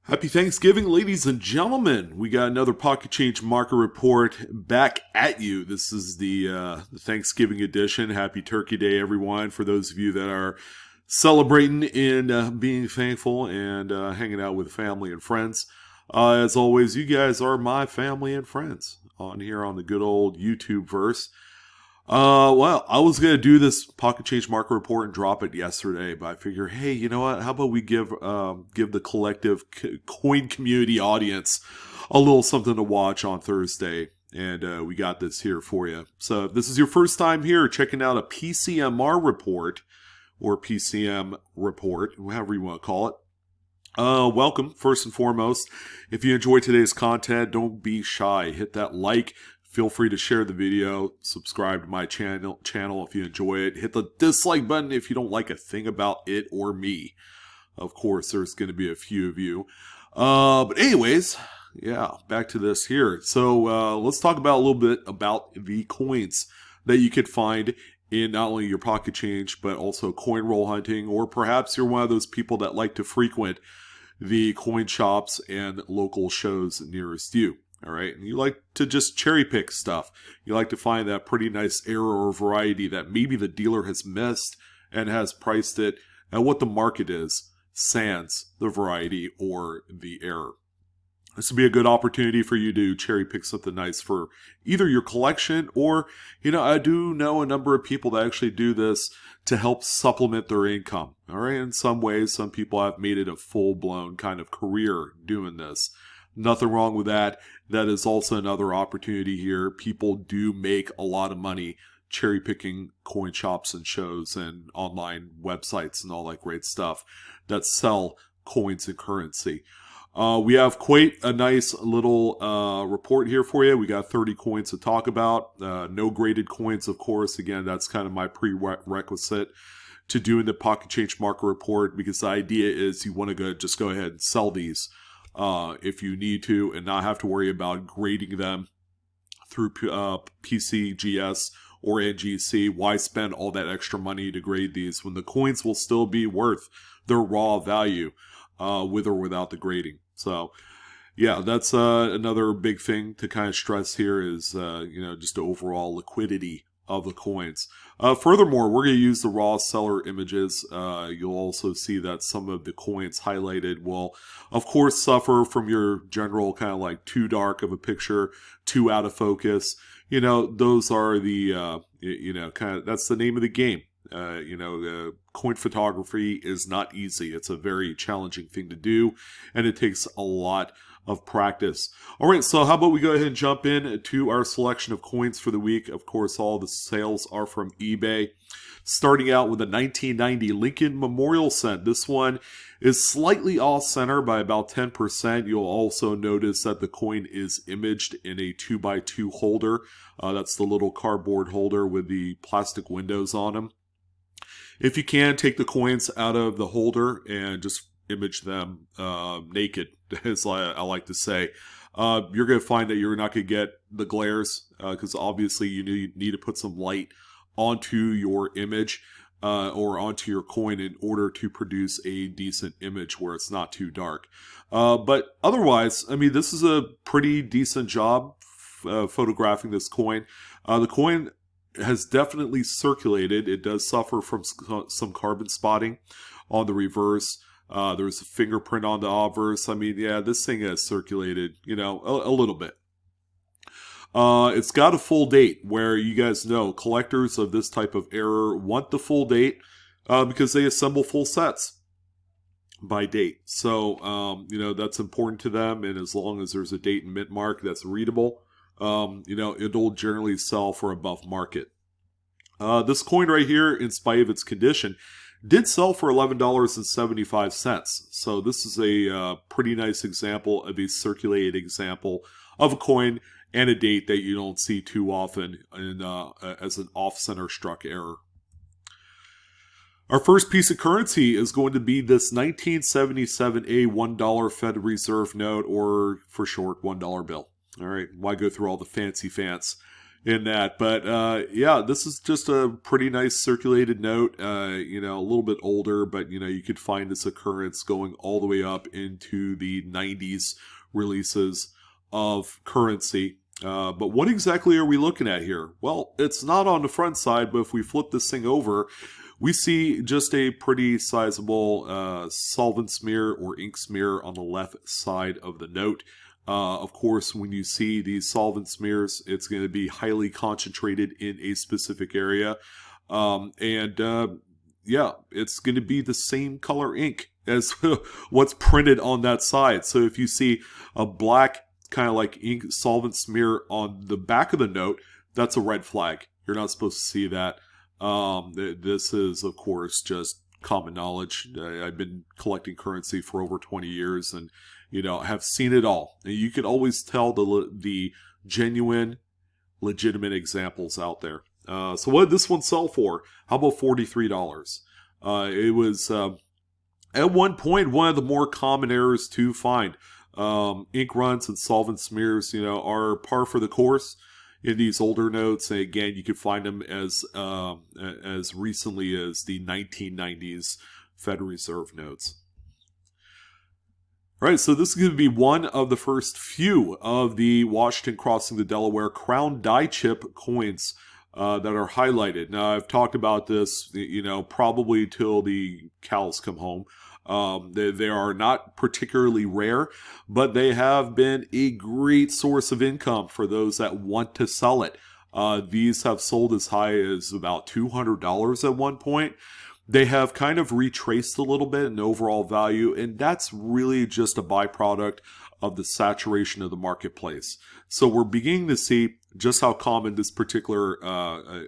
Happy Thanksgiving, ladies and gentlemen. We got another Pocket Change Market Report back at you. This is the Thanksgiving edition. Happy Turkey Day, everyone. For those of you that are celebrating and being thankful and hanging out with family and friends. As always, you guys are my family and friends on here on the good old YouTube verse. Well, I was going to do this Pocket Change Market Report and drop it yesterday, but I figure, hey, you know what? How about we give the collective coin community audience a little something to watch on Thursday, and we got this here for you. So if this is your first time here checking out a PCMR report, or PCM report, however you want to call it, welcome, first and foremost. If you enjoy today's content, don't be shy. Hit that like. Feel free to share the video, subscribe to my channel if you enjoy it. Hit the dislike button if you don't like a thing about it or me. Of course, there's going to be a few of you. But anyways, yeah, back to this here. So let's talk about a little bit about the coins that you could find in not only your pocket change, but also coin roll hunting, or perhaps you're one of those people that like to frequent the coin shops and local shows nearest you. All right, and you like to just cherry pick stuff. You like to find that pretty nice error or variety that maybe the dealer has missed and has priced it at what the market is, sans the variety or the error. This would be a good opportunity for you to cherry pick something nice for either your collection or, I do know a number of people that actually do this to help supplement their income. All right, in some ways, some people have made it a full-blown kind of career doing this. Nothing wrong with that. That is also another opportunity here. People do make a lot of money cherry picking coin shops and shows and online websites and all that great stuff that sell coins and currency. We have quite a nice little report here for you. We got 30 coins to talk about. No graded coins, of course. Again, that's kind of my prerequisite to doing the Pocket Change Market Report, because the idea is you want to just go ahead and sell these if you need to, and not have to worry about grading them through PCGS or NGC. Why spend all that extra money to grade these when the coins will still be worth their raw value with or without the grading? So yeah, that's another big thing to kind of stress here is just the overall liquidity of the coins. Furthermore, we're going to use the raw seller images. You'll also see that some of the coins highlighted will, of course, suffer from your general kind of like too dark of a picture, too out of focus. Those are the, kind of, that's the name of the game. Coin photography is not easy. It's a very challenging thing to do, and it takes a lot of practice. All right, so how about we go ahead and jump in to our selection of coins for the week. Of course, all the sales are from eBay. Starting out with a 1990 Lincoln Memorial Cent. This one is slightly off-center by about 10%. You'll also notice that the coin is imaged in a 2x2 holder. That's the little cardboard holder with the plastic windows on them. If you can, take the coins out of the holder and just image them naked, as I like to say. You're going to find that you're not going to get the glares because obviously you need to put some light onto your image or onto your coin in order to produce a decent image where it's not too dark. But otherwise, I mean, this is a pretty decent job photographing this coin. The coin has definitely circulated. It does suffer from some carbon spotting on the reverse. There's a fingerprint on the obverse. I mean, yeah, this thing has circulated, a little bit. It's got a full date, where you guys know collectors of this type of error want the full date because they assemble full sets by date. So, that's important to them. And as long as there's a date and mint mark that's readable, it'll generally sell for above market. This coin right here, in spite of its condition, did sell for $11.75. So this is a pretty nice example of a circulated example of a coin and a date that you don't see too often in, as an off-center struck error. Our first piece of currency is going to be this 1977A $1 Fed Reserve note, or for short, $1 bill. All right, why go through all the fancy fants? in that. But yeah, this is just a pretty nice circulated note. You know, a little bit older, but you know, you could find this occurrence going all the way up into the 90s releases of currency. But what exactly are we looking at here? Well, it's not on the front side, but if we flip this thing over, we see just a pretty sizable solvent smear or ink smear on the left side of the note. Of course, when you see these solvent smears, it's going to be highly concentrated in a specific area. Yeah, it's going to be the same color ink as what's printed on that side. So if you see a black kind of like ink solvent smear on the back of the note, that's a red flag. You're not supposed to see that. This is, of course, just common knowledge. I've been collecting currency for over 20 years and, you know, have seen it all. And you can always tell the genuine, legitimate examples out there. So what did this one sell for? How about $43? It was, at one point, one of the more common errors to find. Ink runs and solvent smears, you know, are par for the course in these older notes. And again, you can find them as recently as the 1990s Federal Reserve notes. All right, so this is going to be one of the first few of the Washington crossing the Delaware crown die chip coins that are highlighted. Now, I've talked about this, you know, probably till the cows come home. They are not particularly rare, but they have been a great source of income for those that want to sell it. These have sold as high as about $200 at one point. They have kind of retraced a little bit in overall value, and that's really just a byproduct of the saturation of the marketplace. So we're beginning to see just how common this particular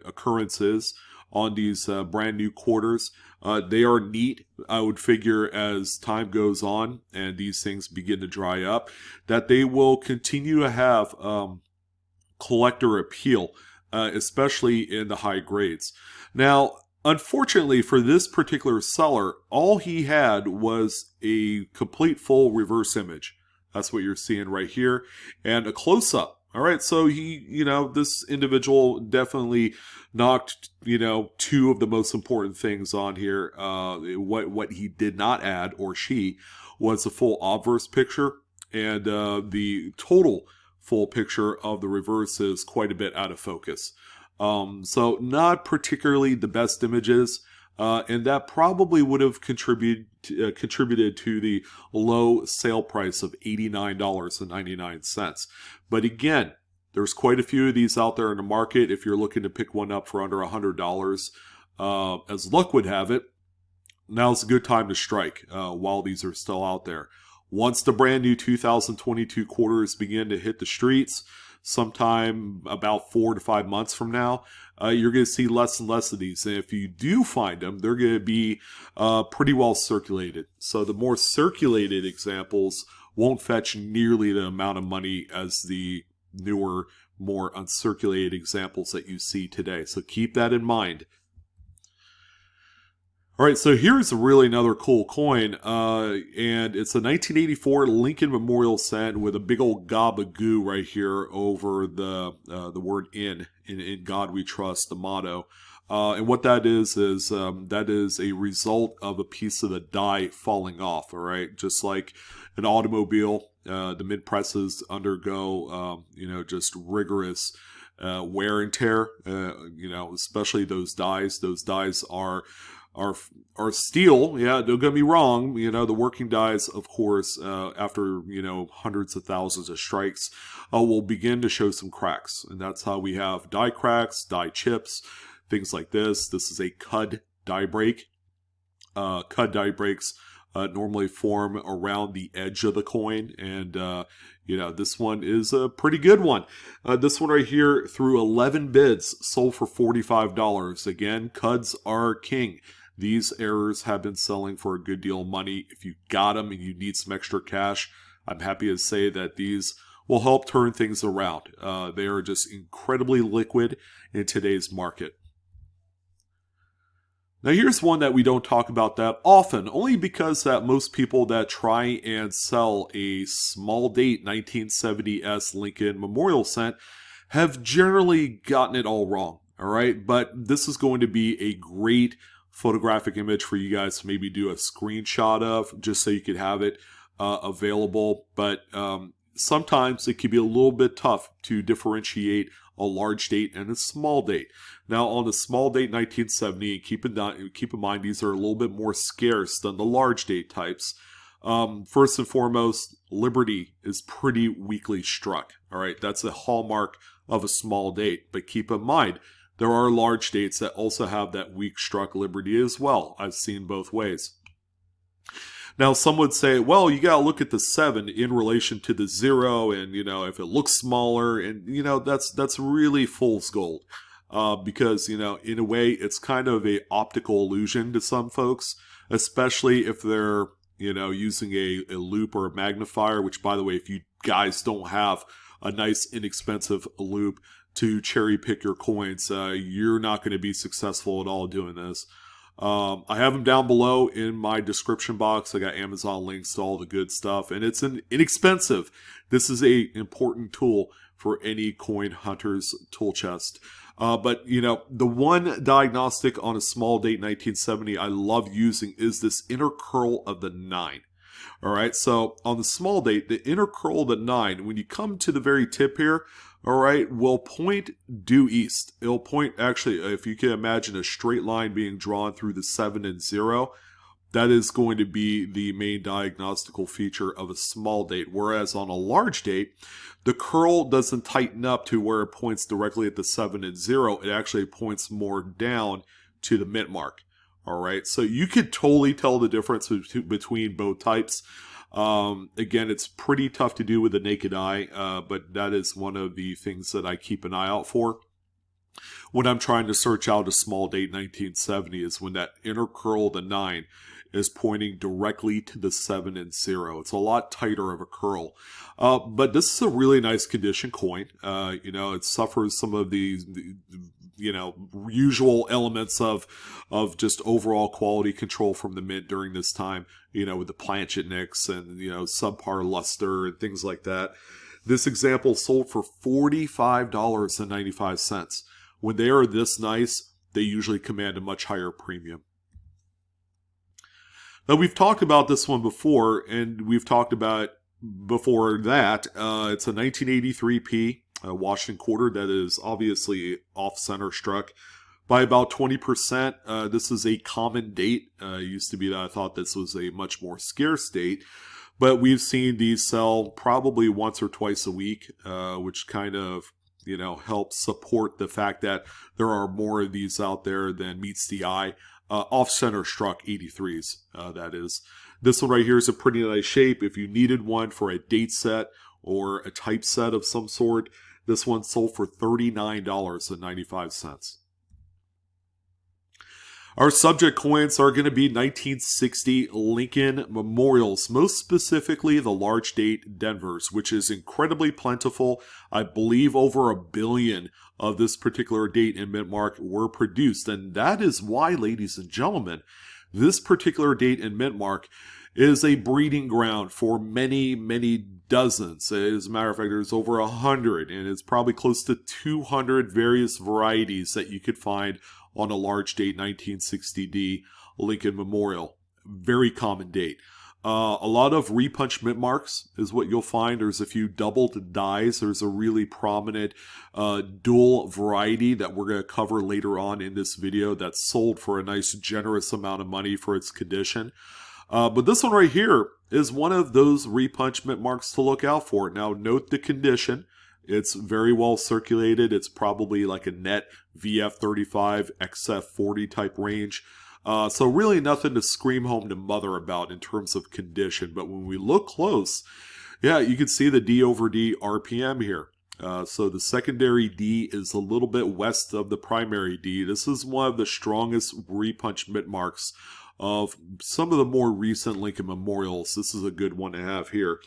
occurrence is on these brand new quarters. They are neat, I would figure, as time goes on and these things begin to dry up, that they will continue to have collector appeal, especially in the high grades. Now, unfortunately for this particular seller, all he had was a complete full reverse image. That's what you're seeing right here, and a close-up. All right, so he, you know, this individual definitely knocked, you know, two of the most important things on here. What he did not add, or she, was a full obverse picture, and the total full picture of the reverse is quite a bit out of focus. So not particularly the best images, and that probably would have contributed to the low sale price of $89.99. But again, there's quite a few of these out there in the market. If you're looking to pick one up for under $100, as luck would have it, now's a good time to strike while these are still out there. Once the brand new 2022 quarters begin to hit the streets, sometime about 4 to 5 months from now, you're going to see less and less of these. And if you do find them, they're going to be pretty well circulated. So the more circulated examples won't fetch nearly the amount of money as the newer, more uncirculated examples that you see today. So keep that in mind. All right, so here's really another cool coin, and it's a 1984 Lincoln Memorial Cent with a big old gob of goo right here over the word in God We Trust, the motto. And what that is that is a result of a piece of the die falling off, all right? Just like an automobile, the mid-presses undergo, you know, just rigorous wear and tear, you know, especially those dies. Those dies are steel. Yeah, don't get me wrong. You know, the working dies, of course, after, you know, hundreds of thousands of strikes, will begin to show some cracks. And that's how we have die cracks, die chips, things like this. This is a cud die break. Cud die breaks normally form around the edge of the coin, and you know, this one is a pretty good one. This one right here, through 11 bids, sold for $45. Again, cuds are king. These errors have been selling for a good deal of money. If you got them and you need some extra cash, I'm happy to say that these will help turn things around. They are just incredibly liquid in today's market. Now here's one that we don't talk about that often, only because that most people that try and sell a small date 1970s Lincoln Memorial Cent have generally gotten it all wrong. All right, but this is going to be a great photographic image for you guys to maybe do a screenshot of, just so you could have it available. But sometimes it can be a little bit tough to differentiate a large date and a small date. Now, on the small date 1970, keep in mind these are a little bit more scarce than the large date types. First and foremost, Liberty is pretty weakly struck. All right, that's a hallmark of a small date. But keep in mind, there are large dates that also have that weak struck Liberty as well. I've seen both ways. Now, some would say, well, you got to look at the 7 in relation to the 0, and, if it looks smaller, and, that's really fool's gold. Because, in a way, it's kind of a optical illusion to some folks, especially if they're, using a loop or a magnifier, which, by the way, if you guys don't have a nice, inexpensive loop to cherry pick your coins, you're not going to be successful at all doing this. I have them down below in my description box. I got Amazon links to all the good stuff, and it's inexpensive. This is a important tool for any coin hunter's tool chest. But the one diagnostic on a small date 1970 I love using is this inner curl of the 9. All right, so on the small date, the inner curl of the 9, when you come to the very tip here, all right, will point due east. It'll point, actually, if you can imagine a straight line being drawn through the 7 and 0, that is going to be the main diagnostical feature of a small date. Whereas on a large date, the curl doesn't tighten up to where it points directly at the 7 and 0. It actually points more down to the mint mark. All right, so you could totally tell the difference between both types. Again, it's pretty tough to do with the naked eye, but that is one of the things that I keep an eye out for when I'm trying to search out a small date 1970, is when that inner curl of the 9 is pointing directly to the 7 and 0. It's a lot tighter of a curl. But this is a really nice condition coin. It suffers some of the usual elements of just overall quality control from the mint during this time, with the planchet nicks and, subpar luster and things like that. This example sold for $45.95. When they are this nice, they usually command a much higher premium. Now, we've talked about this one before, and we've talked about before that. It's a 1983p Washington quarter that is obviously off-center struck by about 20%. This is a common date. It used to be that I thought this was a much more scarce date, but we've seen these sell probably once or twice a week, which kind of helps support the fact that there are more of these out there than meets the eye. Off-center struck 83s, that is. This one right here is a pretty nice shape. If you needed one for a date set or a type set of some sort, this one sold for $39.95. Our subject coins are going to be 1960 Lincoln Memorials, most specifically the large date Denvers, which is incredibly plentiful. I believe over 1 billion of this particular date and mint mark were produced, and that is why, ladies and gentlemen, this particular date and mint mark is a breeding ground for many, many dozens. As a matter of fact, there's over 100, and it's probably close to 200 various varieties that you could find on a large date 1960D Lincoln Memorial. Very common date. A lot of repunch mint marks is what you'll find. There's a few doubled dies. There's a really prominent dual variety that we're going to cover later on in this video that's sold for a nice generous amount of money for its condition. But this one right here is one of those repunch mint marks to look out for. Now, note the condition. It's very well circulated. It's probably like a net VF35, XF40 type range. So really nothing to scream home to mother about in terms of condition. But when we look close, yeah, you can see the D over D RPM here. So the secondary D is a little bit west of the primary D. This is one of the strongest repunch mint marks of some of the more recent Lincoln Memorials. This is a good one to have here.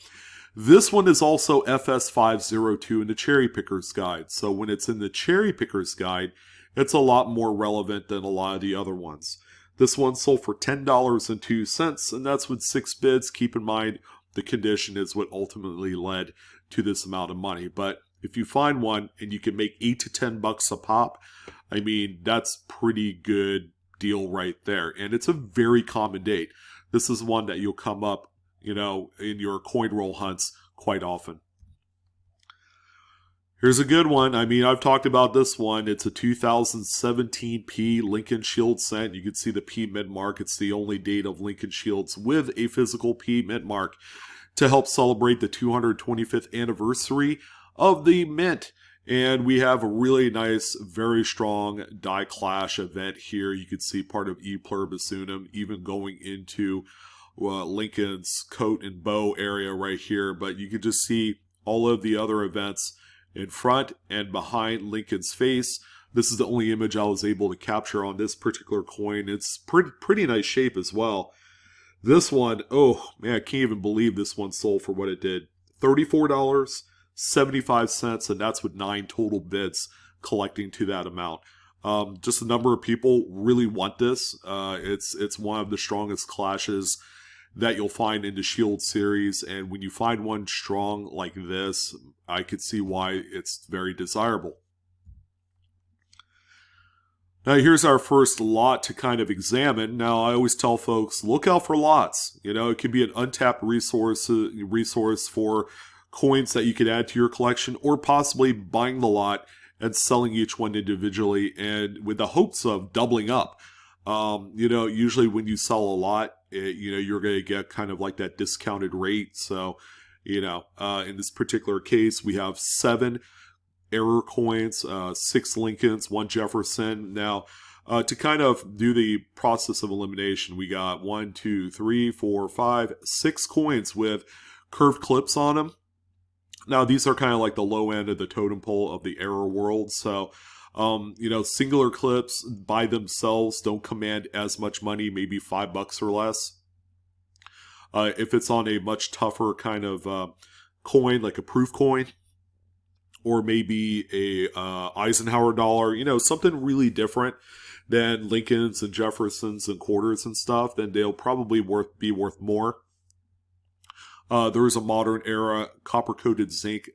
This one is also FS502 in the Cherry Picker's Guide. So when it's in the Cherry Picker's Guide, it's a lot more relevant than a lot of the other ones. This one sold for $10.02, and that's with 6 bids. Keep in mind, the condition is what ultimately led to this amount of money. But if you find one and you can make $8 to $10 a pop, I mean, that's pretty good deal right there. And it's a very common date. This is one that you'll come up, in your coin roll hunts quite often. Here's a good one. I mean, I've talked about this one. It's a 2017 P Lincoln Shield cent. You can see the P mint mark. It's the only date of Lincoln Shields with a physical P mint mark to help celebrate the 225th anniversary of the mint. And we have a really nice, very strong die clash event here. You can see part of E Pluribus Unum even going into Lincoln's coat and bow area right here. But you can just see all of the other events in front and behind Lincoln's face. This is the only image I was able to capture on this particular coin. It's pretty nice shape as well. This one, oh man, I can't even believe this one sold for what it did. $34.75, and that's with 9 total bids collecting to that amount. Just a number of people really want this. It's one of the strongest clashes that you'll find in the Shield series, and when you find one strong like this, I could see why it's very desirable. Now here's our first lot to kind of examine. Now I always tell folks, look out for lots. It can be an untapped resource for coins that you could add to your collection, or possibly buying the lot and selling each one individually, and with the hopes of doubling up. Usually when you sell a lot, you're going to get kind of like that discounted rate. So, in this particular case, we have 7 error coins, 6 Lincolns, 1 Jefferson. Now, to kind of do the process of elimination, we got 1, 2, 3, 4, 5, 6 coins with curved clips on them. Now, these are kind of like the low end of the totem pole of the error world. So, singular clips by themselves don't command as much money, maybe $5 or less. If it's on a much tougher kind of coin, like a proof coin, or maybe a Eisenhower dollar, something really different than Lincolns and Jeffersons and quarters and stuff, then they'll probably be worth more. There is a modern era copper-coated zinc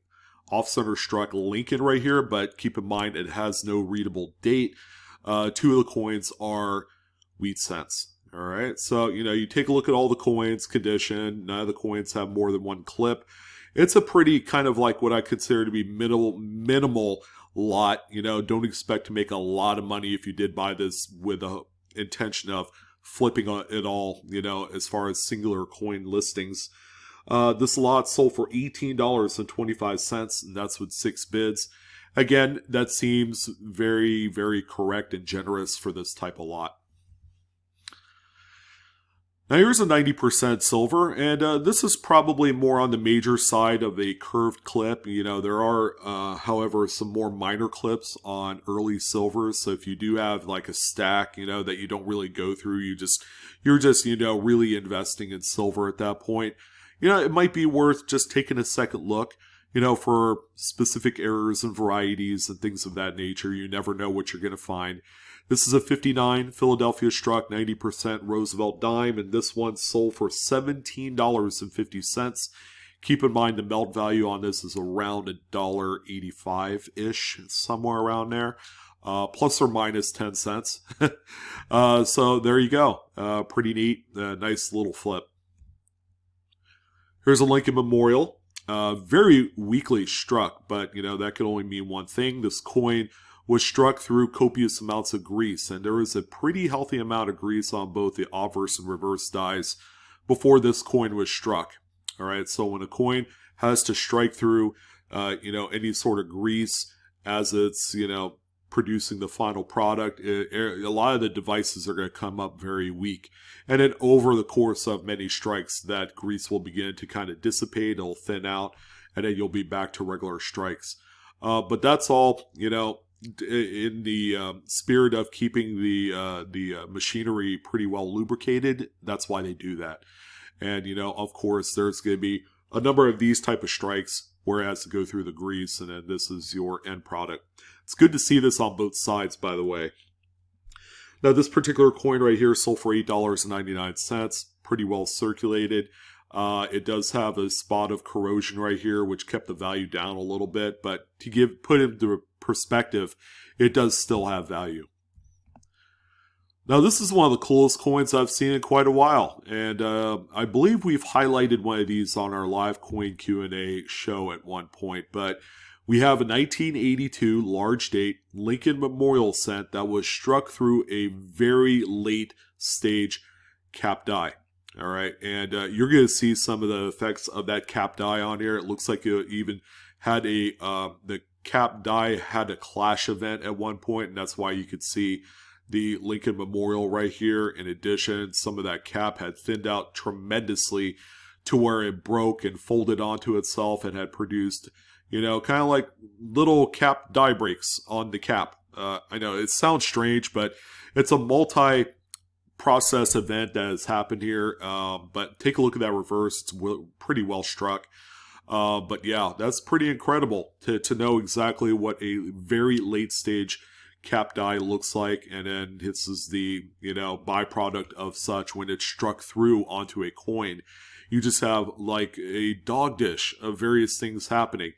off-center struck Lincoln right here, but keep in mind it has no readable date. 2 of the coins are wheat cents. All right, so you take a look at all the coins, condition. None of the coins have more than 1 clip. It's a pretty kind of like what I consider to be minimal lot. Don't expect to make a lot of money if you did buy this with the intention of flipping it all. As far as singular coin listings. This lot sold for $18.25, and that's with 6 bids. Again, that seems very, very correct and generous for this type of lot. Now here's a 90% silver, and this is probably more on the major side of a curved clip. There are, however, some more minor clips on early silvers. So if you do have like a stack, that you don't really go through, you're just really investing in silver at that point. It might be worth just taking a second look, for specific errors and varieties and things of that nature. You never know what you're going to find. This is a 59 Philadelphia struck 90% Roosevelt dime, and this one sold for $17.50. Keep in mind the melt value on this is around $1.85-ish, somewhere around there, plus or minus 10 cents. So there you go. Pretty neat. Nice little flip. Here's a Lincoln Memorial. Very weakly struck, but that could only mean one thing. This coin was struck through copious amounts of grease, and there was a pretty healthy amount of grease on both the obverse and reverse dies before this coin was struck. All right, so when a coin has to strike through, any sort of grease as it's, producing the final product, a lot of the devices are going to come up very weak. And then over the course of many strikes, that grease will begin to kind of dissipate, it'll thin out, and then you'll be back to regular strikes. But that's all, in the spirit of keeping the machinery pretty well lubricated. That's why they do that. And, of course, there's going to be a number of these type of strikes where it has to go through the grease, and then this is your end product. It's good to see this on both sides, by the way. Now, this particular coin right here sold for $8.99. Pretty well circulated. It does have a spot of corrosion right here, which kept the value down a little bit, but to put it into perspective, it does still have value. Now, this is one of the coolest coins I've seen in quite a while, and I believe we've highlighted one of these on our live coin Q&A show at one point, but we have a 1982 large date Lincoln Memorial cent that was struck through a very late stage cap die. All right, and you're going to see some of the effects of that cap die on here. It looks like it even had the cap die had a clash event at one point, and that's why you could see the Lincoln Memorial right here. In addition, some of that cap had thinned out tremendously to where it broke and folded onto itself and had produced, you know, kind of like little cap die breaks on the cap. I know it sounds strange, but it's a multi-process event that has happened here. But take a look at that reverse. It's pretty well struck. But yeah, that's pretty incredible to know exactly what a very late stage cap die looks like, and then this is the, you know, byproduct of such when it's struck through onto a coin. You just have like a dog dish of various things happening.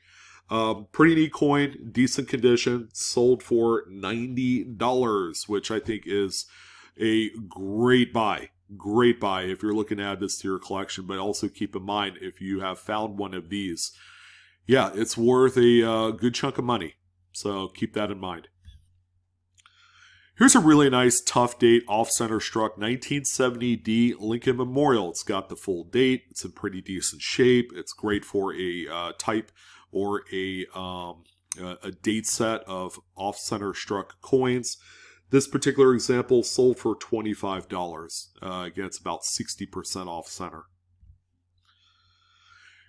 Pretty neat coin, decent condition, sold for $90, which I think is a great buy. Great buy if you're looking to add this to your collection, but also keep in mind if you have found one of these, yeah, it's worth a good chunk of money. So keep that in mind. Here's a really nice tough date off-center struck 1970D Lincoln Memorial. It's got the full date. It's in pretty decent shape. It's great for a type or a date set of off-center struck coins. This particular example sold for $25. Again, it's about 60% off-center.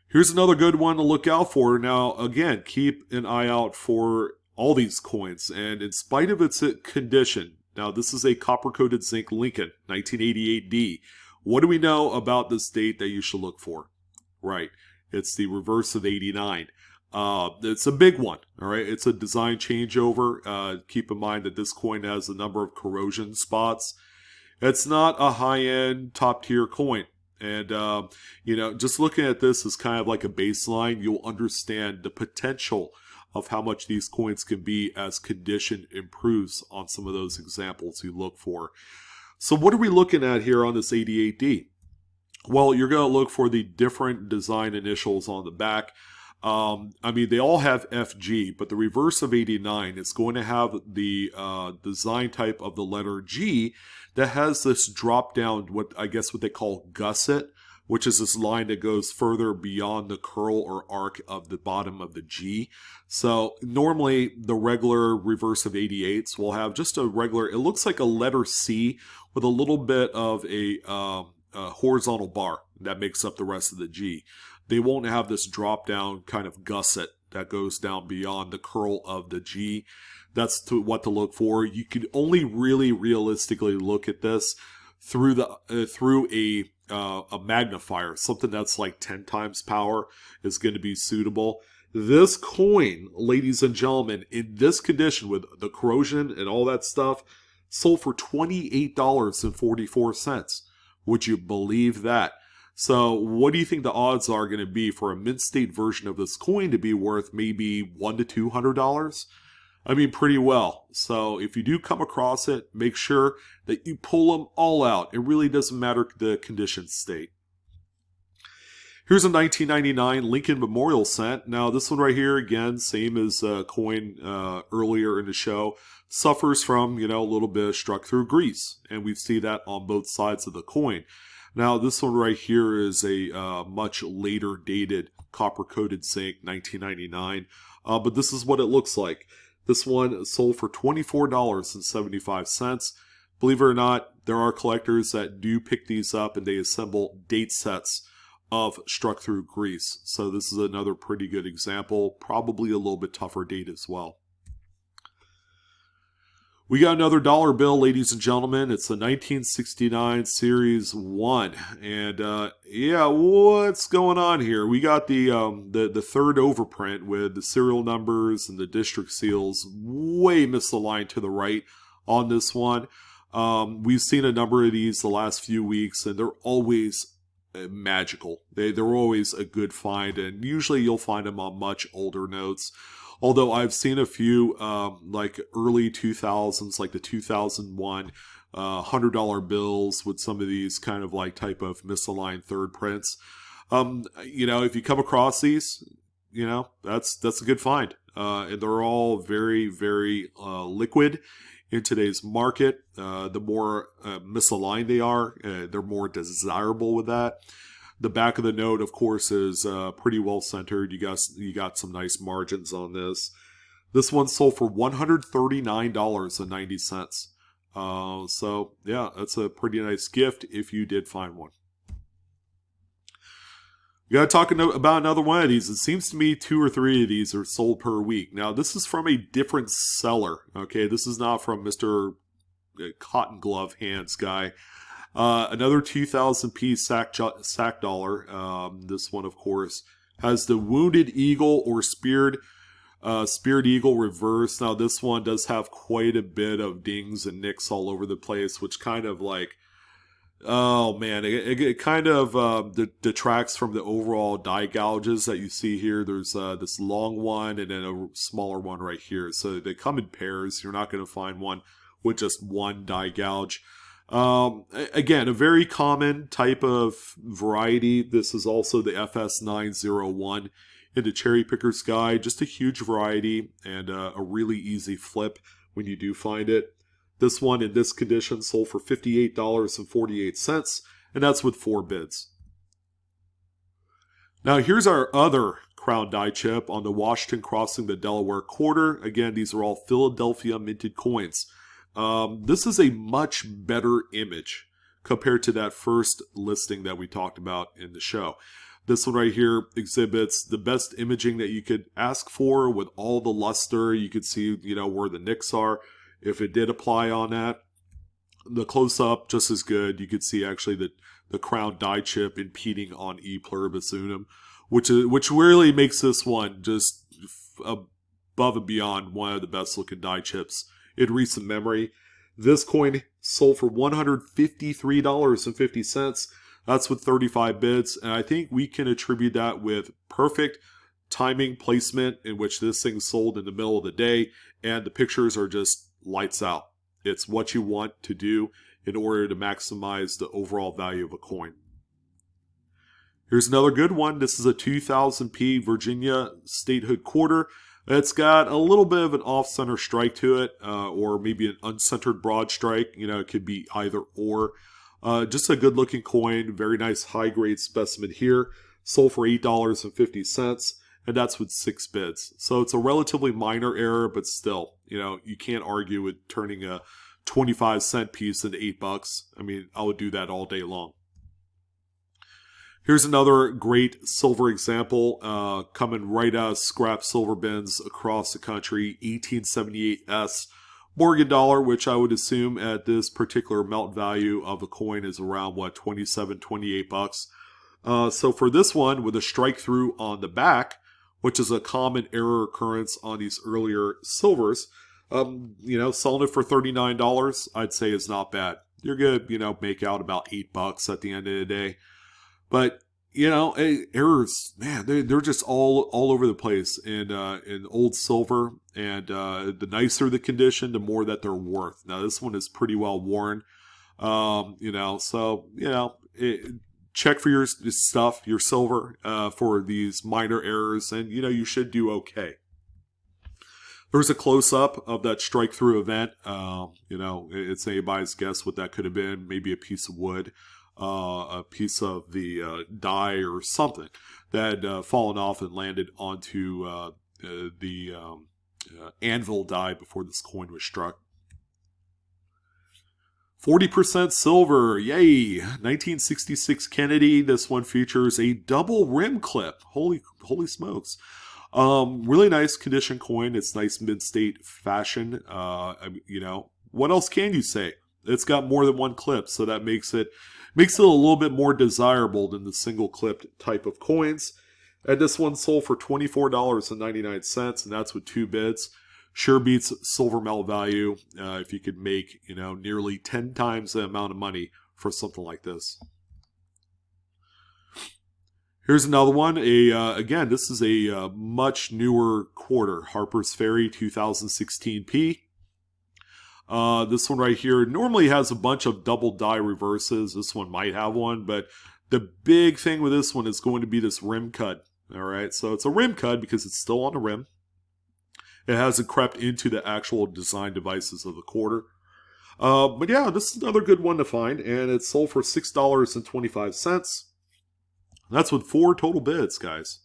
Here's another good one to look out for. Now, again, keep an eye out for all these coins, and in spite of its condition, now this is a copper-coated zinc Lincoln, 1988D. What do we know about this date that you should look for? Right, it's the reverse of 89. It's a big one, all right? It's a design changeover. Keep in mind that this coin has a number of corrosion spots. It's not a high-end, top-tier coin. And, you know, just looking at this as kind of like a baseline, you'll understand the potential of how much these coins can be as condition improves on some of those examples you look for. So what are we looking at here on this 88D? Well, you're going to look for the different design initials on the back. I mean, they all have FG, but the reverse of 89 is going to have the design type of the letter G that has this drop down, what they call gusset, which is this line that goes further beyond the curl or arc of the bottom of the G. So normally the regular reverse of 88s will have just a regular, it looks like a letter C with a little bit of a horizontal bar that makes up the rest of the G. They won't have this drop down kind of gusset that goes down beyond the curl of the G. That's what to look for. You can only really realistically look at this through a magnifier. Something that's like 10 times power is going to be suitable. This coin, ladies and gentlemen, in this condition with the corrosion and all that stuff, sold for $28.44. Would you believe that? So what do you think the odds are going to be for a mint state version of this coin to be worth maybe $100 to $200? I mean, pretty well. So if you do come across it, make sure that you pull them all out. It really doesn't matter the condition state. Here's a 1999 Lincoln Memorial cent. Now this one right here, again, same as a coin earlier in the show, suffers from, you know, a little bit of struck through grease. And we see that on both sides of the coin. Now this one right here is a much later dated copper-coated zinc, 1999. But this is what it looks like. This one sold for $24.75. Believe it or not, there are collectors that do pick these up and they assemble date sets of struck through grease. So this is another pretty good example, probably a little bit tougher date as well. We got another dollar bill, ladies and gentlemen. It's the 1969 Series 1. And yeah, what's going on here? We got the third overprint with the serial numbers and the district seals way misaligned to the right on this one. We've seen a number of these the last few weeks, and they're always magical. They're always a good find, and usually you'll find them on much older notes. Although I've seen a few like early 2000s, like the 2001 $100 bills with some of these kind of like type of misaligned third prints. If you come across these, that's a good find. And they're all very, very liquid in today's market. The more misaligned they are, they're more desirable with that. The back of the note, of course, is pretty well centered. You got some nice margins on this. This one sold for $139.90. So yeah, that's a pretty nice gift if you did find one. We got to talk about another one of these. It seems to me 2 or 3 of these are sold per week. Now, this is from a different seller. Okay, this is not from Mr. Cotton Glove Hands guy. Another 2000 piece sack dollar. This one, of course, has the Wounded Eagle or Speared Eagle reverse. Now, this one does have quite a bit of dings and nicks all over the place, which kind of like, oh man, it kind of detracts from the overall die gouges that you see here. There's this long one and then a smaller one right here. So they come in pairs. You're not going to find one with just one die gouge. Again, a very common type of variety. This is also the FS901 in the Cherry Picker's Guide. Just a huge variety and a really easy flip when you do find it. This one in this condition sold for $58.48, and that's with 4 bids. Now here's our other crown die chip on the Washington crossing the Delaware quarter. Again, these are all Philadelphia minted coins. This is a much better image compared to that first listing that we talked about in the show. This one right here exhibits the best imaging that you could ask for with all the luster. You could see, where the nicks are. If it did apply on that, the close-up just as good. You could see actually the crown die chip impeding on E pluribus unum, which really makes this one just above and beyond one of the best looking die chips in recent memory. This coin sold for $153.50. That's with 35 bids, and I think we can attribute that with perfect timing placement in which this thing sold in the middle of the day, and the pictures are just lights out. It's what you want to do in order to maximize the overall value of a coin. Here's another good one. This is a 2000p Virginia statehood quarter. It's got a little bit of an off-center strike to it, or maybe an uncentered broad strike. It could be either or. Just a good-looking coin. Very nice high-grade specimen here. Sold for $8.50. And that's with 6 bids. So it's a relatively minor error, but still, you can't argue with turning a 25-cent piece into $8. I mean, I would do that all day long. Here's another great silver example, coming right out of scrap silver bins across the country, 1878S Morgan dollar, which I would assume at this particular melt value of a coin is around, $27, $28. So for this one, with a strike through on the back, which is a common error occurrence on these earlier silvers, selling it for $39, I'd say is not bad. You're going to, make out about $8 at the end of the day. But, errors, man, they're just all over the place in old silver. And the nicer the condition, the more that they're worth. Now, this one is pretty well worn. Check for your stuff, your silver, for these minor errors, and you should do okay. There's a close-up of that strike-through event. It's anybody's guess what that could have been. Maybe a piece of wood, a piece of the die or something that had fallen off and landed onto the anvil die before this coin was struck. 40% silver, yay! 1966 Kennedy. This one features a double rim clip. Holy smokes! Really nice condition coin. It's nice mid-state fashion. What else can you say? It's got more than one clip, so that makes it a little bit more desirable than the single clipped type of coins. And this one sold for $24.99, and that's with 2 bids. Sure beats silver melt value if you could make, nearly 10 times the amount of money for something like this. Here's another one. Again, this is a much newer quarter. Harper's Ferry 2016P. This one right here normally has a bunch of double die reverses. This one might have one, but the big thing with this one is going to be this rim cut. All right, so it's a rim cut because it's still on the rim. It hasn't crept into the actual design devices of the quarter. But yeah, this is another good one to find, and it's sold for $6.25. That's with 4 total bids, guys.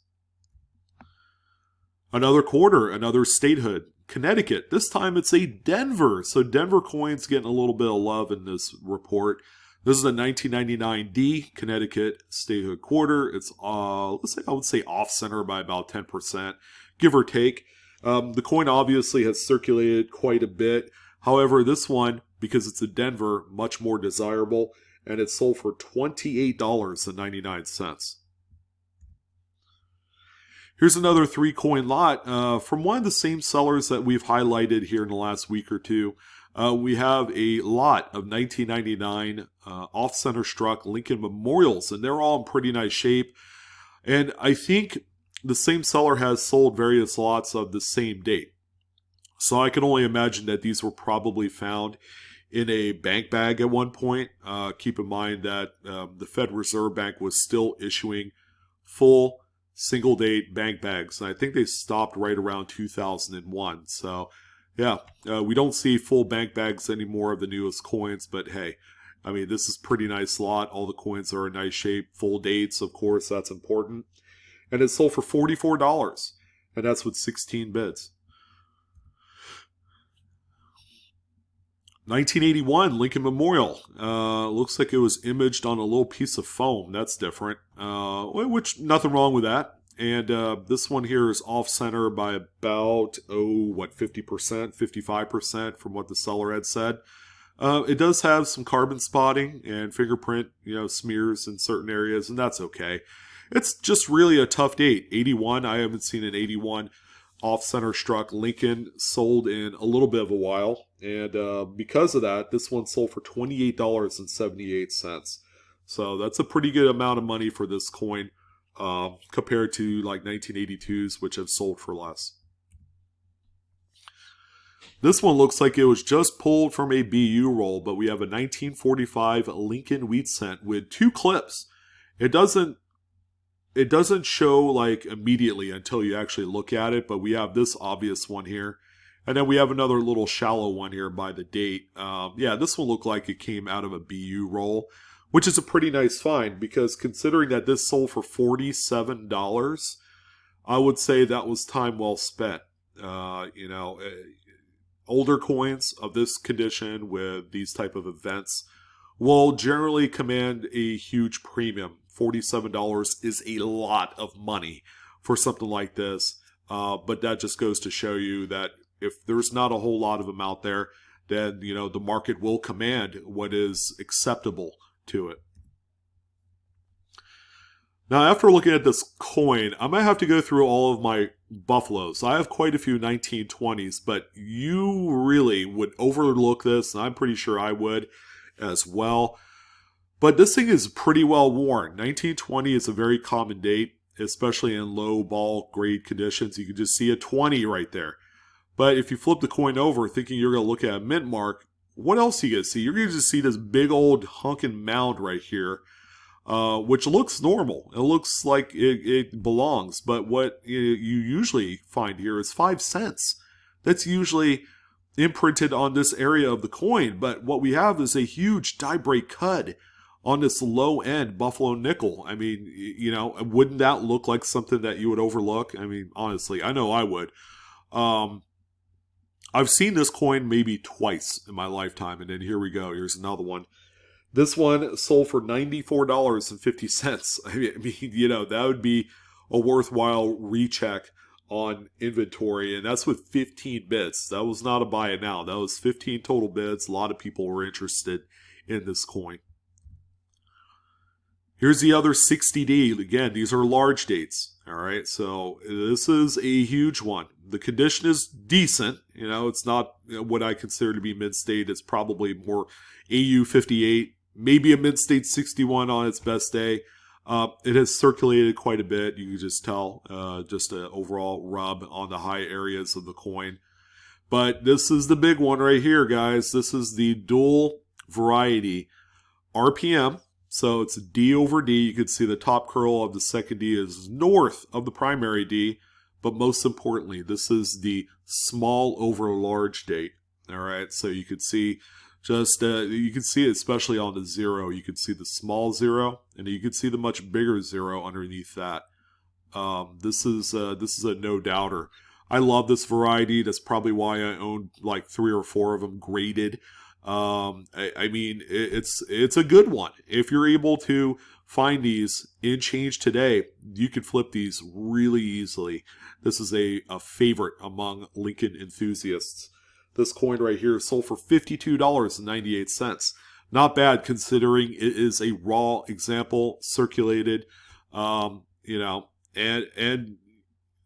Another quarter, another statehood. Connecticut. This time it's a Denver. So Denver coin's getting a little bit of love in this report. This is a 1999D Connecticut statehood quarter. It's, let's say, I would say off-center by about 10%, give or take. The coin obviously has circulated quite a bit. However, this one, because it's a Denver, much more desirable, and it's sold for $28.99. Here's another 3-coin lot from one of the same sellers that we've highlighted here in the last week or two. We have a lot of 1999 off-center struck Lincoln Memorials, and they're all in pretty nice shape. And I think the same seller has sold various lots of the same date. So I can only imagine that these were probably found in a bank bag at one point. Keep in mind that the Fed Reserve Bank was still issuing full single date bank bags. And I think they stopped right around 2001. So yeah, we don't see full bank bags anymore of the newest coins, but hey, I mean, this is pretty nice lot. All the coins are in nice shape. Full dates, of course, that's important. And it's sold for $44, and that's with 16 bids. 1981 Lincoln Memorial. Looks like it was imaged on a little piece of foam. That's different. Which, nothing wrong with that. And this one here is off-center by about, 50%, 55% from what the seller had said. It does have some carbon spotting and fingerprint, smears in certain areas, and that's okay. It's just really a tough date. 81, I haven't seen an 81 off-center struck Lincoln sold in a little bit of a while. And because of that, this one sold for $28.78. So that's a pretty good amount of money for this coin compared to like 1982s, which have sold for less. This one looks like it was just pulled from a BU roll, but we have a 1945 Lincoln wheat cent with 2 clips. It doesn't show like immediately until you actually look at it, but we have this obvious one here. And then we have another little shallow one here by the date. Yeah, this one looked like it came out of a BU roll, which is a pretty nice find because considering that this sold for $47, I would say that was time well spent. Older coins of this condition with these type of events will generally command a huge premium. $47 is a lot of money for something like this. But that just goes to show you that if there's not a whole lot of them out there, then, the market will command what is acceptable to it. Now, after looking at this coin, I might have to go through all of my Buffaloes. I have quite a few 1920s, but you really would overlook this, and I'm pretty sure I would as well. But this thing is pretty well worn. 1920 is a very common date, especially in low ball grade conditions. You can just see a 20 right there. But if you flip the coin over thinking you're going to look at a mint mark, what else are you going to see? You're going to just see this big old hunkin' mound right here, which looks normal. It looks like it belongs. But what you usually find here is 5 cents. That's usually imprinted on this area of the coin. But what we have is a huge die break cut on this low end Buffalo nickel. I mean, wouldn't that look like something that you would overlook? I mean, honestly, I know I would. I've seen this coin maybe twice in my lifetime, and then here we go. Here's another one. This one sold for $94.50. I mean, that would be a worthwhile recheck on inventory, and that's with 15 bids. That was not a buy it now. That was 15 total bids. A lot of people were interested in this coin. Here's the other 60D. Again, these are large dates. All right, so this is a huge one. The condition is decent. It's not what I consider to be mid-state. It's probably more AU 58, maybe a mid-state 61 on its best day. It has circulated quite a bit. You can just tell, just an overall rub on the high areas of the coin. But this is the big one right here, guys. This is the dual variety RPM. So it's D over D. You can see the top curl of the second D is north of the primary D. But most importantly, this is the small over large date. All right, so you can see you can see it especially on the zero. You can see the small zero, and you can see the much bigger zero underneath that. This is a no doubter. I love this variety. That's probably why I own like 3 or 4 of them graded. I mean, it's a good one. If you're able to find these in change today, you can flip these really easily. This is a favorite among Lincoln enthusiasts. This coin right here sold for $52.98. Not bad considering it is a raw example, circulated, you know, and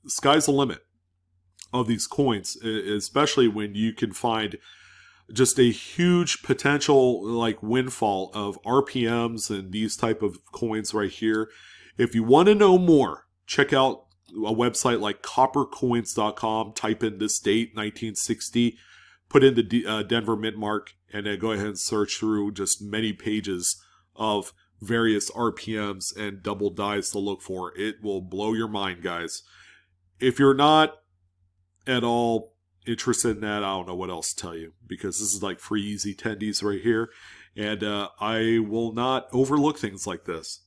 sky's the limit of these coins, especially when you can find just a huge potential like windfall of RPMs and these type of coins right here. If you want to know more, check out a website like coppercoins.com. Type in this date, 1960, put in the Denver mint mark, and then go ahead and search through just many pages of various RPMs and double dies to look for. It will blow your mind, guys. If you're not at all interested in that, I don't know what else to tell you, because this is like free easy tendies right here, and I will not overlook things like this.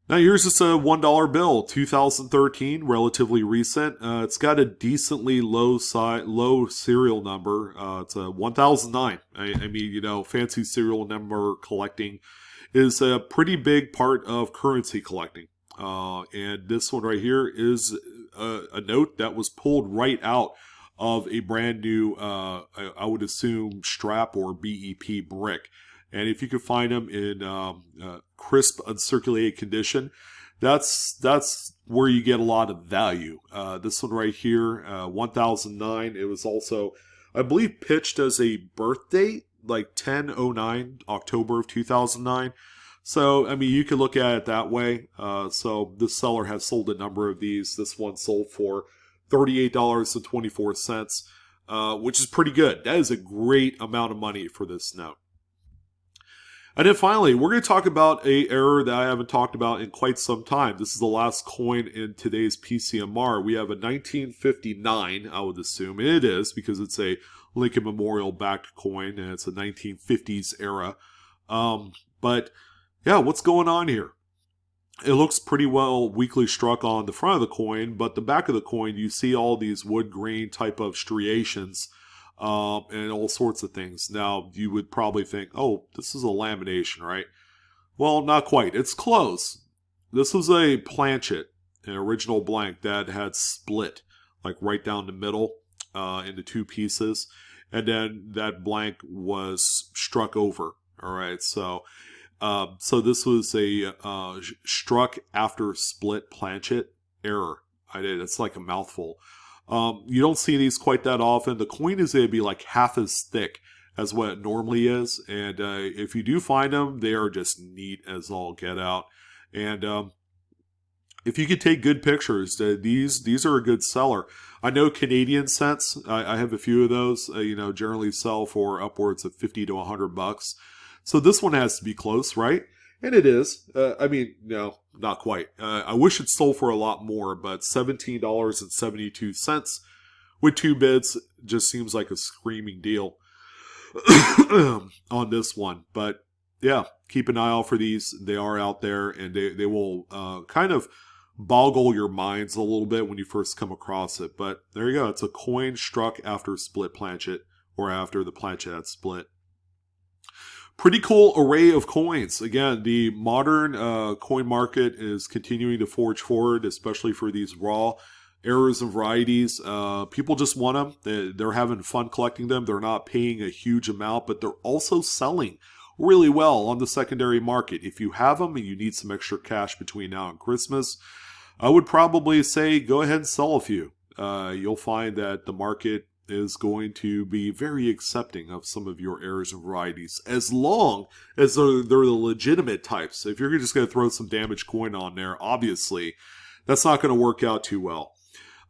Now here's just a $1 bill, 2013, relatively recent. It's got a decently low serial number. It's a 1009. I mean, you know, fancy serial number collecting is a pretty big part of currency collecting. And this one right here is a note that was pulled right out of a brand new, I would assume, strap or BEP brick. And if you can find them in crisp, uncirculated condition, that's where you get a lot of value. This one right here, 1009. It was also, I believe, pitched as a birth date, like 10/09, October of 2009. So, I mean, you can look at it that way. So this seller has sold a number of these. This one sold for $38.24, which is pretty good. That is a great amount of money for this note. And then finally, we're going to talk about an error that I haven't talked about in quite some time. This is the last coin in today's PCMR. We have a 1959, I would assume. And it is, because it's a Lincoln Memorial backed coin, and it's a 1950s era. But yeah, what's going on here? It looks pretty well weakly struck on the front of the coin, but the back of the coin, you see all these wood grain type of striations and all sorts of things. Now, you would probably think, oh, this is a lamination, right? Well, not quite. It's close. This was a planchet, an original blank that had split, like right down the middle into 2 pieces. And then that blank was struck over, all right? So this was a struck after split planchet error. It's like a mouthful. You don't see these quite that often. The coin is going to be like half as thick as what it normally is. And if you do find them, they are just neat as all get out. And if you could take good pictures, these are a good seller. I know Canadian cents, I have a few of those, generally sell for upwards of $50 to $100. So this one has to be close, right? And it is. I mean, no, not quite. I wish it sold for a lot more, but $17.72 with 2 bids just seems like a screaming deal on this one. But yeah, keep an eye out for these. They are out there, and they will kind of boggle your minds a little bit when you first come across it. But there you go. It's a coin struck after split planchet, or after the planchet had split. Pretty cool array of coins. Again, the modern coin market is continuing to forge forward, especially for these raw errors and varieties. People just want them. They're having fun collecting them. They're not paying a huge amount, but they're also selling really well on the secondary market. If you have them and you need some extra cash between now and Christmas, I would probably say go ahead and sell a few. You'll find that the market is going to be very accepting of some of your errors and varieties, as long as they're the legitimate types. If you're just going to throw some damaged coin on there, obviously, that's not going to work out too well.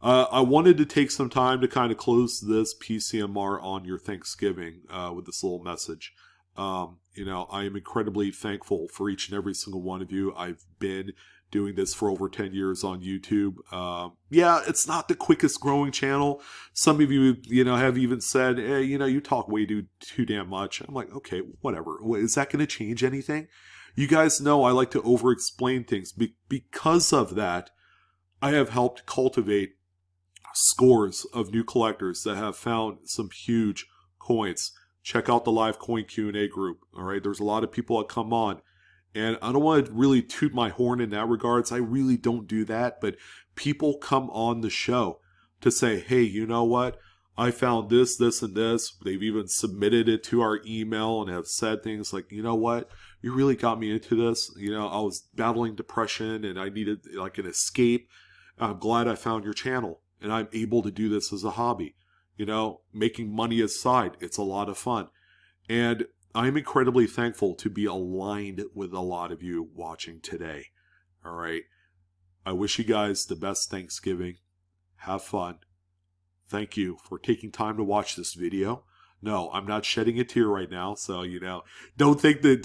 I wanted to take some time to kind of close this PCMR on your Thanksgiving with this little message. You know, I am incredibly thankful for each and every single one of you. I've been doing this for over 10 years on YouTube. Yeah, it's not the quickest growing channel. Some of you, you know, have even said, hey, you know, you talk way too damn much. I'm like, okay, whatever. Is that going to change anything? You guys know I like to over-explain things. Because of that, I have helped cultivate scores of new collectors that have found some huge coins. Check out the live coin Q&A group. All right, there's a lot of people that come on, and I don't want to really toot my horn in that regards. I really don't do that, but people come on the show to say, hey, you know what? I found this, this, and this. They've even submitted it to our email and have said things like, you know what? You really got me into this. You know, I was battling depression and I needed like an escape. I'm glad I found your channel. And I'm able to do this as a hobby. You know, making money aside, it's a lot of fun. And I'm incredibly thankful to be aligned with a lot of you watching today. All right. I wish you guys the best Thanksgiving. Have fun. Thank you for taking time to watch this video. No, I'm not shedding a tear right now. So, you know, don't take the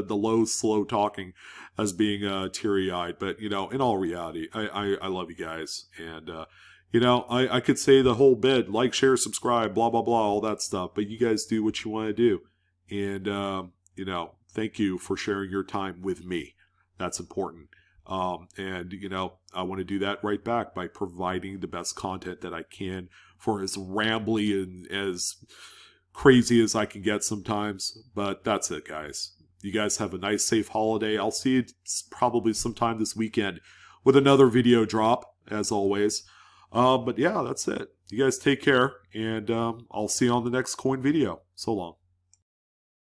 low, slow talking as being teary-eyed. But, you know, in all reality, I love you guys. And, you know, I could say the whole bit, like, share, subscribe, blah, blah, blah, all that stuff. But you guys do what you want to do. And, you know, thank you for sharing your time with me. That's important. And, you know, I want to do that right back by providing the best content that I can for as rambly and as crazy as I can get sometimes. But that's it, guys. You guys have a nice, safe holiday. I'll see you probably sometime this weekend with another video drop, as always. But yeah, that's it. You guys take care, and I'll see you on the next coin video. So long.